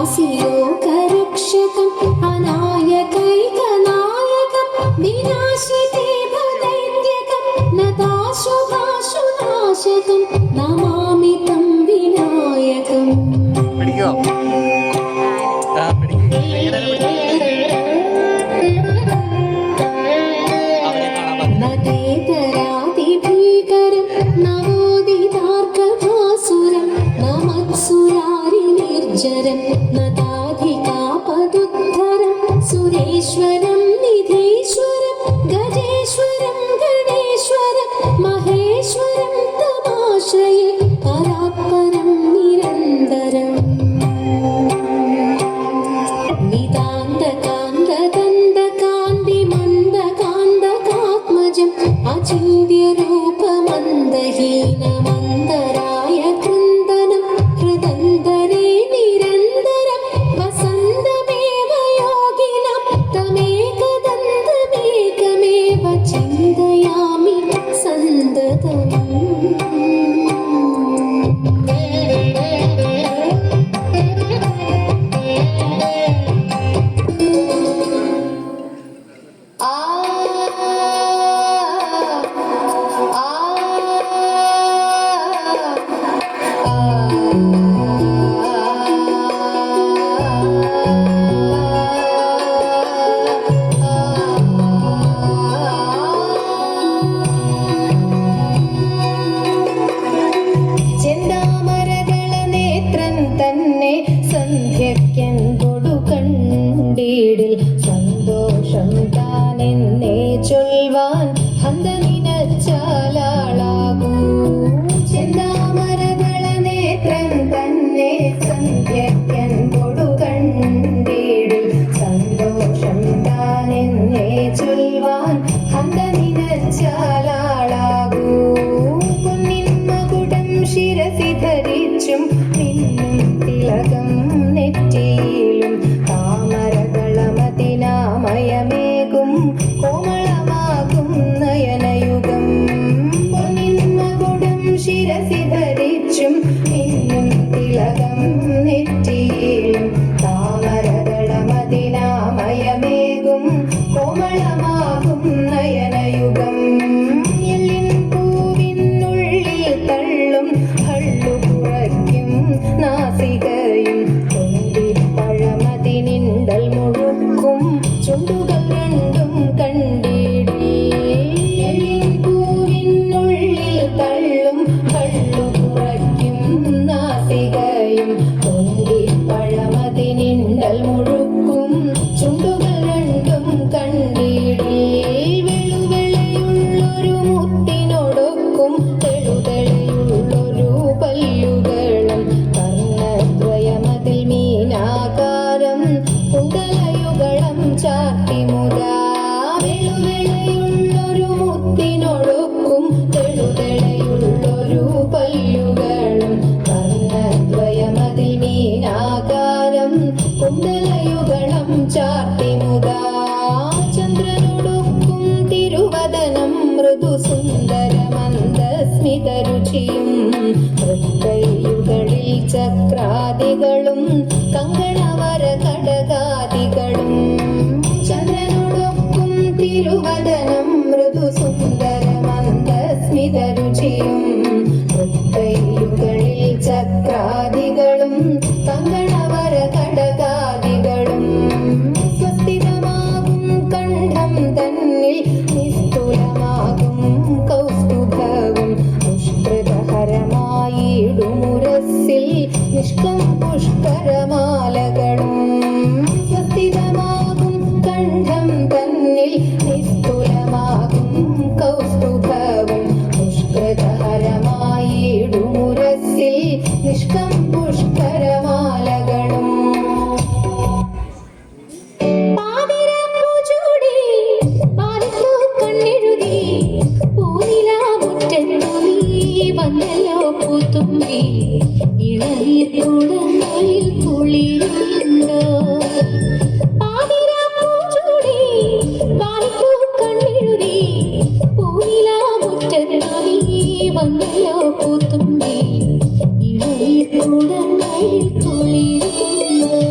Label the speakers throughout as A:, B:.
A: दासीलोकरक्षकम् अनायकैकनायकं विनाशिते भदैत्यकं नताशुभाशुनाशकं नमामि तं विनायकम् नतेतरातिभीकरं नवोदितार्कभासुरं नमत्सुरारिनिर्जरं नताधिकापदुद्धरं सुरेश्वरं निधीश्वरं गजेश्वरं गणेश्वरं महेश्वरं तमाश्रये परात्परं निरन्तरम् नितान्तकान्तदन्तकान्तिमन्दकान्तकात्मजम् अचिन्त्यरूपमन्दहीनमन्दराय कृन्दनं हृदन्तरे निरन्तरं वसन्तमेव योगिनं तमेकदन्तमेकमेव चिन्तयामि सन्ततम् സന്ധ്യയ്ക്കെന്തൊടുകണ്ടീടിൽ സന്തോഷം താനെന്നേ ചൊൽവാൻ ഹന്തനിനച്ചാലാളാകൂ ചെന്താമരകള നേത്രൻ തന്നെ സന്ധ്യയ്ക്കെന്തൊടുകണ്ടീടിൽ സന്തോഷം താനെന്നേ ചൊൽവാൻ ഹന്തനിനച്ചാലാളാകൂ പൊന്നിൻ മകുടം ശിരസി ധരിച്ചും തിലകം നെറ്റിയിലും താമരകളമതിനാമയമേകും കോമളമാകും നയനയുഗം പൊന്നിൻ മകുടം ശിരസി ധരിച്ചും ഇന്നും തിലകം നെറ്റിയിലും താമരകളമതിനാമയമേകും കോമളമാകും നയനയുഗം എല്ലിൻ പൂവിനുള്ളിൽ തള്ളും ഹള്ളു കുറയ്ക്കും നാസികയും പഴമതിനിണ്ടൽ മുഴുക്കും ചുണ്ടുകൾ രണ്ടും കണ്ടിടേ പൂവിനുള്ളിൽ തള്ളും ഹള്ളു കുറയ്ക്കും നാസികയും പഴമതിനിണ്ടൽ മുഴുക്കും ചുണ്ടുകൾ രണ്ടും കണ്ടിടേ വെളുവെളയുള്ളൊരു മുത്തിനോടൊക്കും തെളുതെളയുള്ളൊരു പല്ലുകളും കർണദ്വയമതിൽ മീനാകാരം കുണ്ടലയുഗളം ചാർത്തിമുതാ വെളുവെളയുള്ളൊരു മുത്തിനോടൊക്കും തെളുതെളയുള്ളൊരു പല്ലുകളും കർണദ്വയമതിൽ മീനാകാരം കുണ്ടലയുഗളം ചാർത്തിമുതാ ചന്ദ്രനോടൊക്കും തിരുവദനം മൃദുസുന്ദരമന്ദസ്മിതരുചിയും തൃക്കൈയുകളിൽ ചക്രാദികളും കങ്കണവര കടകാദികളും ചന്ദ്രനോടൊക്കും തിരുവദനം മൃദുസുന്ദരമന്ദസ്മിതരുചിയും തൃക്കൈയുകളിൽ ചക്രാദികളും കങ്കണവര കടകാദികളും സ്വസ്ഥിതമാകും കണ്ഠം തന്നിൽ നിസ്തുലമാകും കൗസ്തുഭവും പുഷ്കരമായിടുമുരസ്സിൽ നിഷ്കം പുഷ്കരമാലകളും സ്വസ്ഥിതമാകും കണ്ഠം തന്നിൽ നിസ്തുലമാകും കൗസ്തുഭവും പുഷ്കരമായിടുമുരസ്സിൽ നിഷ്കം പുഷ്കരമാലകളും വന്നല്ലോ പൂത്തുമ്പി ഇളനീർ കുടങ്ങളിൽ കുളിരുണ്ടോ പാതിരാപ്പൂച്ചൂടി വായിപ്പൂ കണ്ണെഴുതി പൂനിലാ മുറ്റത്തായി വന്നല്ലോ പൂത്തുമ്പി ഇളനീർ കുടങ്ങളിൽ കുളിരുണ്ടോ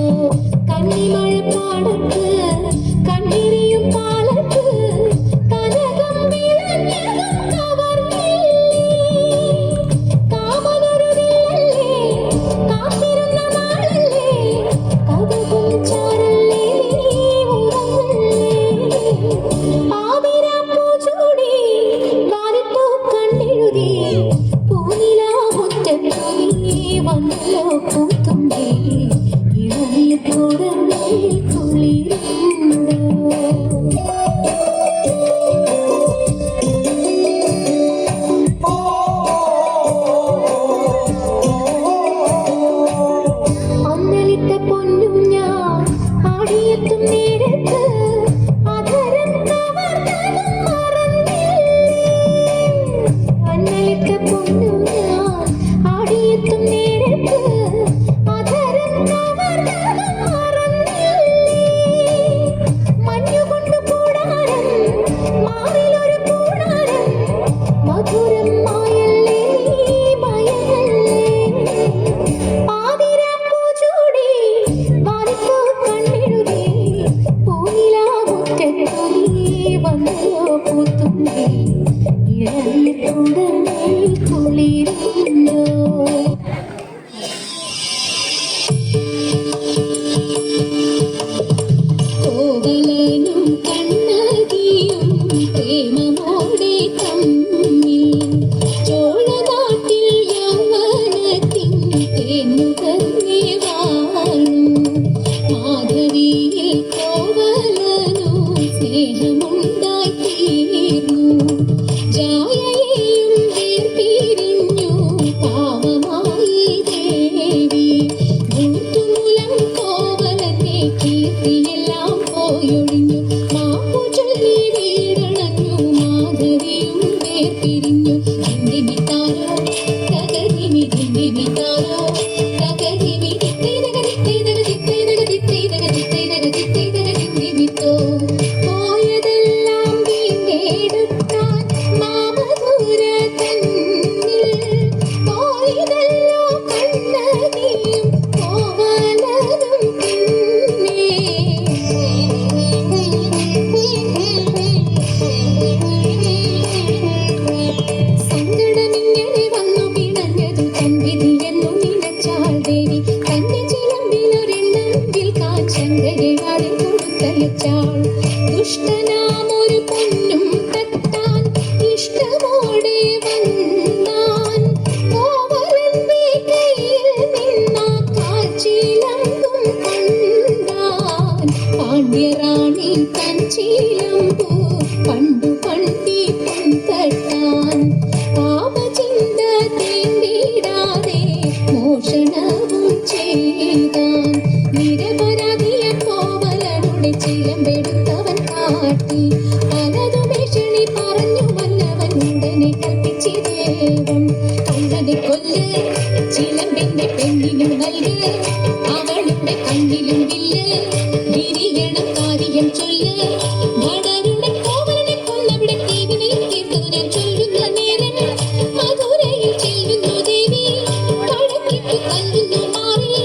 A: മധുരം മായല്ലേ മയങ്ങല്ലേ പാതിരാപ്പൂ ചൂടി വാരിപ്പൂ കണ്ണെഴുതി പൂനിലാവുറ്റത്തു നീ വന്നല്ലോ പൂത്തുമ്പി ഇളനീർക്കുടങ്ങൾ കുളിരുണ്ടോ കോവലനും കണ്ണകിയും പ്രേമമോടെ തമ്മിൽ ചോളനാട്ടിൽ യൗവനത്തിൻ തേനുകർന്നേ വാണു മാധവിയിൽ കോവലനു സ്നേഹമുണ്ടായി തീർന്നു ജായയെയും വേർപിരിഞ്ഞു പാവമായി ദേവി ഭൂതുമൂലം കോവലത്തെ കീർത്തിയെല്ലാം പോയൊഴിഞ്ഞു മാപ്പു ചൊല്ലി വീടണഞ്ഞു മാധവിയും വേർപിരിഞ്ഞു ഹിന്ദിമിത്താരോ തകരിമി ഹിന്ദിമിത്താരോ തകരിമി ഹിന്ദിമിത്തോ പോയതെല്ലാം വീണ്ടെടുക്കാൻ മാമധുര തന്നിൽ പോയതല്ലോ കണ്ണകിയും കോവലനും സങ്കടമിങ്ങനെ വന്നു പിണഞ്ഞതു തൻ വിധിയെന്നു നിലച്ചാൾ ദേവി തന്റെ ചിലമ്പിലൊരെണ്ണമെങ്കിൽ കാച്ചങ്കയാതെ കൊടുത്തയച്ചാൾ ദുഷ്ടനാമൊരു പൊന്നും തട്ടാൻ ഇഷ്ടമോടെ വന്നാൻ കോവലന്റെ കയ്യിൽ നിന്നാ കാച്ചിലമ്പും കൊണ്ടാൻ പാണ്ഡ്യറാണി തൻ ചിലമ്പു പണ്ടു പണ്ടി തട്ടാൻ പാപചിന്ത തേണ്ടിടാതെ മോഷണവും ചെയ്താൻ നിരപരാധിയ കോവലനുടെ ചിലമ്പെടുത്തവൻ കാട്ടി പലതും ഭീഷണി പറഞ്ഞു വല്ലവൻ ഉടനെ കൽപ്പിച്ചിദേവൻ കള്ളനെ കൊല്ല് ചിലമ്പിന്റെ പെണ്ണിനും നൽക് അവളുടെ കണ്ണിലും വില്ല് വിരിയണം കാര്യം ചൊല്ല് ഭടരുടെ കോവലനെ കൊന്നവിടെ ദേവിനെയും തീർത്തതു ഞാൻ ചൊല്ലുന്ന നേരം മധുരയിൽ ചെല്ലുന്നു ദേവി കടക്കിട്ടു തല്ലുന്നു മാറി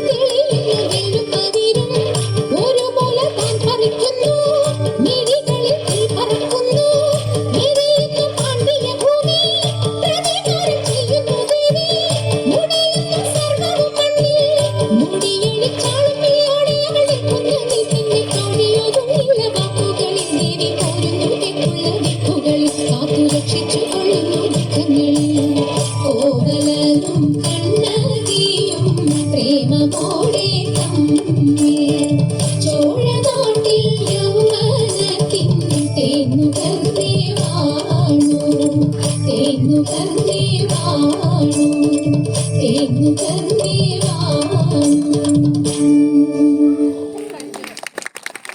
A: തെളിയുന്നു വെള്ളുപതിരും ഒരുപോലെ താൻ പറിക്കുന്നു മിഴികളിൽ തീ പറക്കുന്നു എരിയുന്നു പാണ്ഡ്യ ഭൂമി പ്രതികാരം ചെയ്യുന്നു ദേവി മുടിയുന്നു സർവ്വവും മണ്ണിൽ മുടിയെളിച്ചാളുമ്പിയോടെ അവളെ കൊന്നതിൽ പിന്നെ കാണിയൊതുമില്ല വാക്കുകളിൽ ദേവി പോരുന്നു തെക്കുള്ള ദിക്കുകളിൽ കാത്തു രക്ഷിച്ചു കൊള്ളുന്നു ദുഃഖങ്ങളിൽ കോവലനും കണ്ണകിയും പ്രേമമോടെ തമ്മിൽ ചോഴനാട്ടിൽ യൗവനത്തിൻ തേന്നുകർന്നേ വാണു തേന്നുകർന്നേ വാണു തേന്നുകർന്നേ